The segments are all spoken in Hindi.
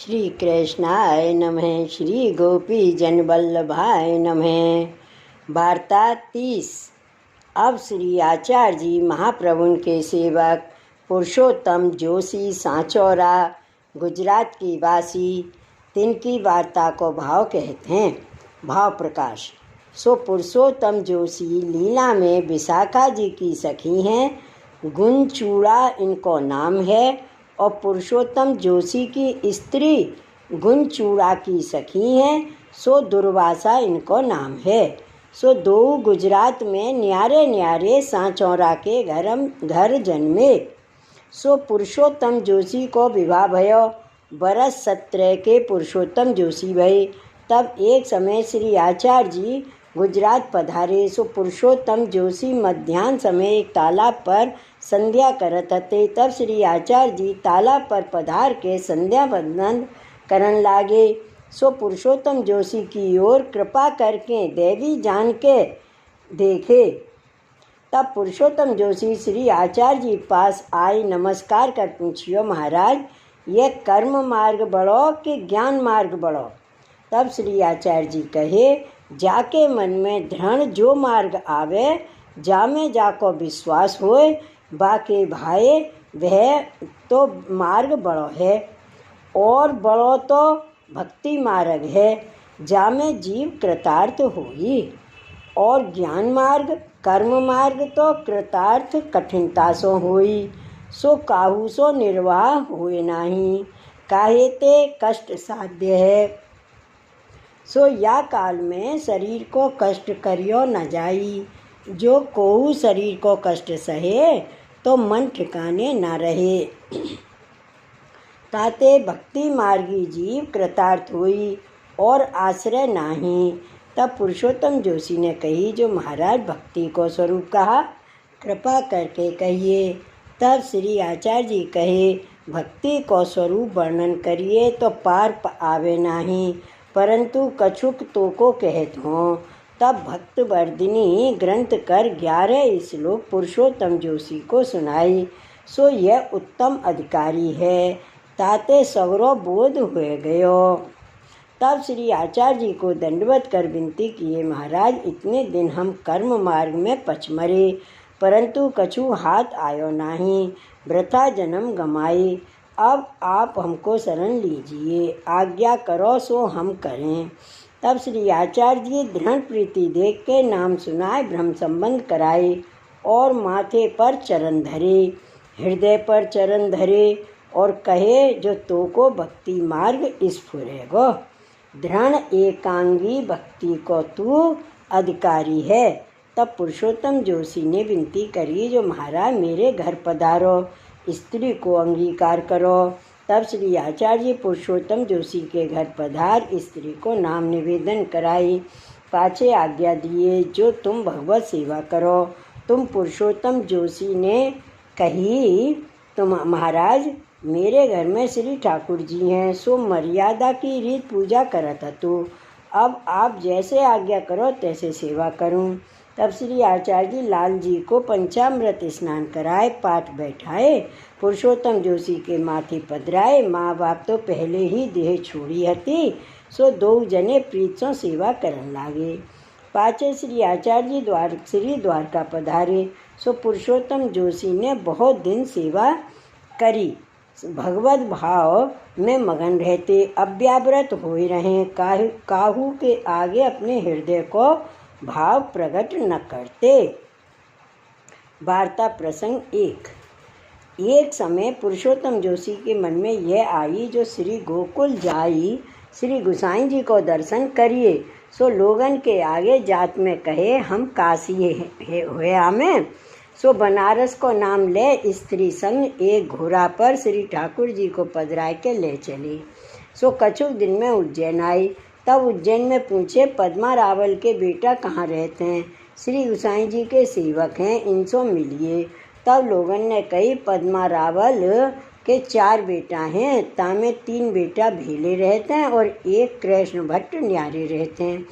श्री कृष्णाय नमः। श्री गोपी जन वल्लभाय नमः। वार्ता 30। अब श्री आचार्य जी महाप्रभु के सेवक पुरुषोत्तम जोशी सांचौरा गुजरात की वासी तिनकी वार्ता को भाव कहते हैं। भाव प्रकाश। सो पुरुषोत्तम जोशी लीला में विशाखा जी की सखी हैं। गुणचूड़ा इनको नाम है और पुरुषोत्तम जोशी की स्त्री गुणचूड़ा की सखी हैं। सो दुर्वासा इनको नाम है। सो दो गुजरात में न्यारे न्यारे सांचौरा के घर जन्मे। सो पुरुषोत्तम जोशी को विवाह भयो। बरस 17 के पुरुषोत्तम जोशी भई। तब एक समय श्री आचार्य जी गुजरात पधारे। सो पुरुषोत्तम जोशी मध्याह्न समय एक तालाब पर संध्या करत हते। तब श्री आचार्य जी तालाब पर पधार के संध्या वंदन करन लागे। सो पुरुषोत्तम जोशी की ओर कृपा करके देवी जान के देखे। तब पुरुषोत्तम जोशी श्री आचार्य जी पास आई नमस्कार कर पूछियो, महाराज ये कर्म मार्ग बढ़ो कि ज्ञान मार्ग बढ़ो। तब श्री आचार्य जी कहे, जाके मन में दृढ़ जो मार्ग आवे जामे जाको विश्वास होए बाके भाई वह तो मार्ग बड़ो है और बड़ो तो भक्ति मार्ग है जामे जीव कृतार्थ होई। और ज्ञान मार्ग कर्म मार्ग तो कृतार्थ कठिनता सो होई। सो काहू सो निर्वाह होए नाही काहे ते कष्ट साध्य है। सो या काल में शरीर को कष्ट करियो न जाई। जो कोहू शरीर को कष्ट सहे तो मन ठिकाने न रहे। ताते भक्ति मार्गी जीव कृतार्थ हुई और आश्रय नाही। तब पुरुषोत्तम जोशी ने कही, जो महाराज भक्ति को स्वरूप कहा कृपा करके कहिए। तब श्री आचार्य जी कहे, भक्ति को स्वरूप वर्णन करिए तो पार आवे नाही, परंतु कछुक तो को कहत हों। तब भक्त वर्धिनी ग्रंथ कर 11 श्लोक पुरुषोत्तम जोशी को सुनाई। सो यह उत्तम अधिकारी है ताते सगरो बोध हुए गयो। तब श्री आचार्य जी को दंडवत कर विनती किए, महाराज इतने दिन हम कर्म मार्ग में पचमरे परंतु कछु हाथ आयो नहीं, वृथा जन्म गमाए। अब आप हमको शरण लीजिए, आज्ञा करो सो हम करें। तब श्री आचार्य जी दृढ़ प्रीति देख के नाम सुनाए, ब्रह्म संबंध कराए और माथे पर चरण धरे, हृदय पर चरण धरे और कहे, जो तो को भक्ति मार्ग स्फुरेगो। दृढ़ एकांगी भक्ति को तू अधिकारी है। तब पुरुषोत्तम जोशी ने विनती करी, जो महाराज मेरे घर पधारो, स्त्री को अंगीकार करो। तब श्री आचार्य जी पुरुषोत्तम जोशी के घर पधार स्त्री को नाम निवेदन कराई। पाछे आज्ञा दिए, जो तुम भगवत सेवा करो। तुम पुरुषोत्तम जोशी ने कही, तुम महाराज मेरे घर में श्री ठाकुर जी हैं, सो मर्यादा की रीत पूजा करत हतु। अब आप जैसे आज्ञा करो तैसे सेवा करूं। तब श्री आचार्य जी लाल जी को पंचामृत स्नान कराए, पाठ बैठाए, पुरुषोत्तम जोशी के माथे पधराए। माँ बाप तो पहले ही देह छोड़ी हती, सो दो जने प्रीत सो सेवा करन लागे। पाछे श्री आचार्य जी श्री द्वारका पधारे। सो पुरुषोत्तम जोशी ने बहुत दिन सेवा करी। भगवत भाव में मगन रहते, अव्याव्रत होए रहे, काहू के आगे अपने हृदय को भाव प्रकट न करते। वार्ता प्रसंग 1। एक समय पुरुषोत्तम जोशी के मन में यह आई, जो श्री गोकुल जाई श्री गोसाई जी को दर्शन करिए। सो लोगन के आगे जात में कहे, हम काशी हुए हमें। सो बनारस को नाम ले स्त्री संग एक घोड़ा पर श्री ठाकुर जी को पधराए के ले चली। सो कछुक दिन में उज्जैन आई। तब उज्जैन में पूछे, पद्मा रावल के बेटा कहाँ रहते हैं? श्री गोसाई जी के सेवक हैं, इनसो मिलिए। तब लोगन ने कही, पद्मा रावल के 4 बेटा हैं, तामे 3 बेटा भेले रहते हैं और 1 कृष्ण भट्ट न्यारे रहते हैं।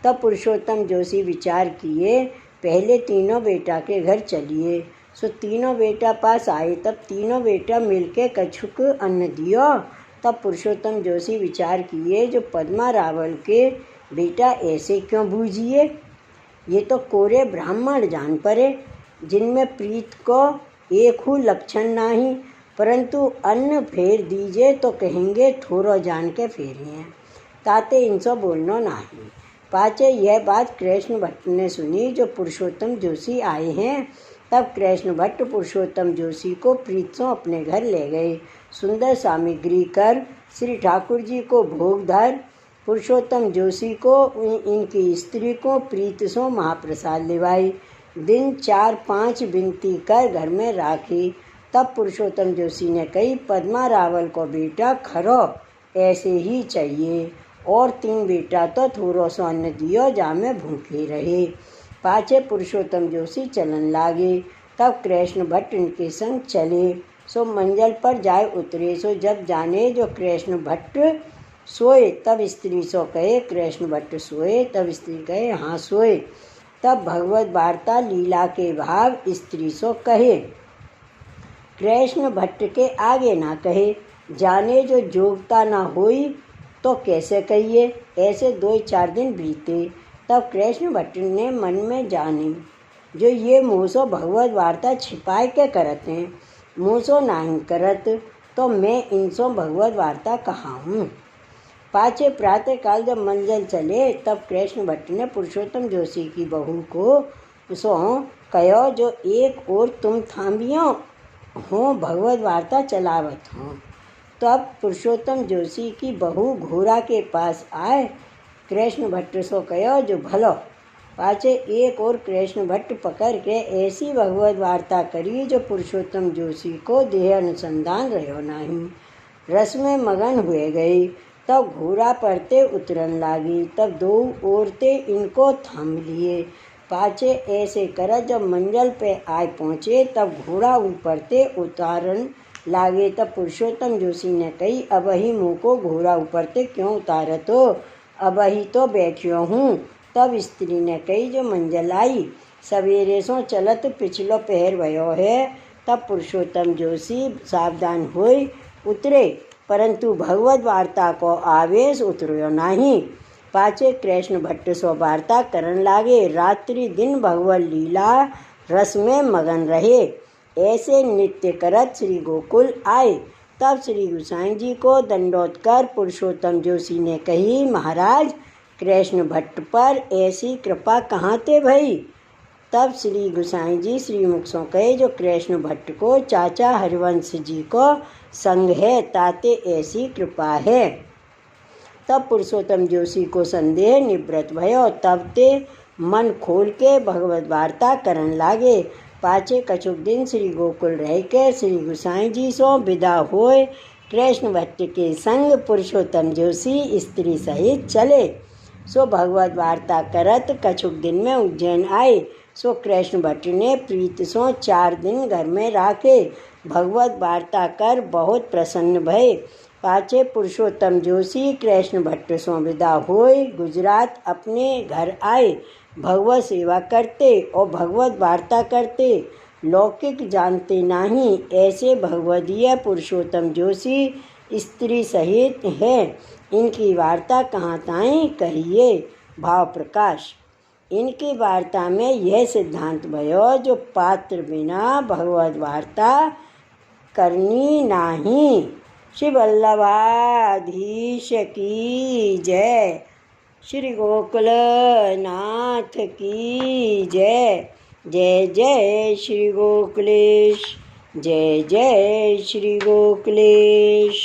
तब पुरुषोत्तम जोशी विचार किए, पहले तीनों बेटा के घर चलिए। सो तीनों बेटा पास आए। तब तीनों बेटा मिलके कछुक अन्न दियो। तब पुरुषोत्तम जोशी विचार किए, जो पद्मा रावल के बेटा ऐसे क्यों बूझिए, ये तो कोरे ब्राह्मण जान पड़े, जिनमें प्रीत को एक हु लक्षण नहीं, परंतु अन्न फेर दीजिए तो कहेंगे थोरो जान के फेरिए, ताते इनसे बोलना नहीं। पाचे यह बात कृष्ण भट्ट ने सुनी, जो पुरुषोत्तम जोशी आए हैं। तब कृष्ण भट्ट पुरुषोत्तम जोशी को प्रीत से अपने घर ले गए। सुंदर सामग्री कर श्री ठाकुर जी को भोग धर, पुरुषोत्तम जोशी को इनकी स्त्री को प्रीत से महाप्रसाद लिवाई। दिन 4-5 विनती कर घर में राखी। तब पुरुषोत्तम जोशी ने कही, पद्मा रावल को बेटा खरो ऐसे ही चाहिए, और 3 बेटा तो थोड़ो सो अन्न दियो, जामे भूखे रहे। पाछे पुरुषोत्तम जोशी चलन लागे। तब कृष्ण भट्ट इनके संग चले। सो मंजिल पर जाए उतरे। सो जब जाने जो कृष्ण भट्ट सोए, तब स्त्री सो कहे कृष्ण भट्ट सोए, तब स्त्री कहे हाँ सोए। तब भगवत वार्ता लीला के भाव स्त्री सो कहे, कृष्ण भट्ट के आगे ना कहे, जाने जो जोगता ना होई तो कैसे कहिए। ऐसे 2-4 दिन बीते। तब कृष्ण भट्ट ने मन में जाने, जो ये मुँह सो भगवत वार्ता छिपाए के करत हैं, मुँह सो नहीं करत, तो मैं इनसो भगवत वार्ता कहाँ हूँ। पाछे प्रातः काल जब मंजिल चले, तब कृष्ण भट्ट ने पुरुषोत्तम जोशी की बहू को सो कहो, जो एक और तुम थामियो हो भगवत वार्ता चलावत हो। तब पुरुषोत्तम जोशी की बहू घोड़ा के पास आए। कृष्ण भट्ट सो कहो, जो भलो। पाछे एक और कृष्ण भट्ट पकड़ के ऐसी भगवत वार्ता करी, जो पुरुषोत्तम जोशी को देह अनुसंधान रहो नहीं, रस में मगन हुए गई। तब घोड़ा परते उतरन लागी। तब 2 औरतें इनको थाम लिए। पाछे ऐसे कर जब मंजिल पे आए पहुँचे, तब घोड़ा ऊपरते उतारन लागे। तब पुरुषोत्तम जोशी ने कही, अब ही मुँह को घोड़ा ऊपरते क्यों उतारत हो, अब ही तो बैठियो हूँ। तब स्त्री ने कही, जो मंजिल आई सवेरे सो चलत पिछलो पहर भयो है। तब पुरुषोत्तम जोशी सावधान होई उतरे, परंतु भगवत वार्ता को आवेश उतरो नहीं। पाछे कृष्ण भट्ट सो वार्ता करन लागे। रात्रि दिन भगवत लीला रस में मगन रहे। ऐसे नित्य करत श्री गोकुल आए। तब श्री गोसाई जी को दंडोत कर पुरुषोत्तम जोशी ने कही, महाराज कृष्ण भट्ट पर ऐसी कृपा कहाँ ते भई। तब श्री गोसाई जी श्रीमुख सो कहे, जो कृष्ण भट्ट को चाचा हरिवंश जी को संग है, ताते ऐसी कृपा है। तब पुरुषोत्तम जोशी को संदेह निवृत्त भयो। तब ते मन खोल के भगवत वार्ता करन लागे। पाछे कछुक दिन श्री गोकुल रह के श्री गोसाई जी सो विदा होए। कृष्ण भट्ट के संग पुरुषोत्तम जोशी स्त्री सहित चले। सो भगवत वार्ता करत कछुक दिन में उज्जैन आए। सो कृष्ण भट्ट ने प्रीत सो 4 दिन घर में राखे। भगवत वार्ता कर बहुत प्रसन्न भये। पाछे पुरुषोत्तम जोशी कृष्ण भट्ट सो विदा होए गुजरात अपने घर आए। भगवत सेवा करते और भगवत वार्ता करते, लौकिक जानते नहीं, ऐसे भगवदीय पुरुषोत्तम जोशी स्त्री सहित है। इनकी वार्ता कहाँ ताईं कहिए। भाव प्रकाश। इनकी वार्ता में यह सिद्धांत भयो, जो पात्र बिना भगवत वार्ता करनी नहीं। श्री वल्लभाधीश की जय। श्री गोकुल नाथ की जय। जय जय श्री गोकुलेश। जय जय श्री गोकुलेश।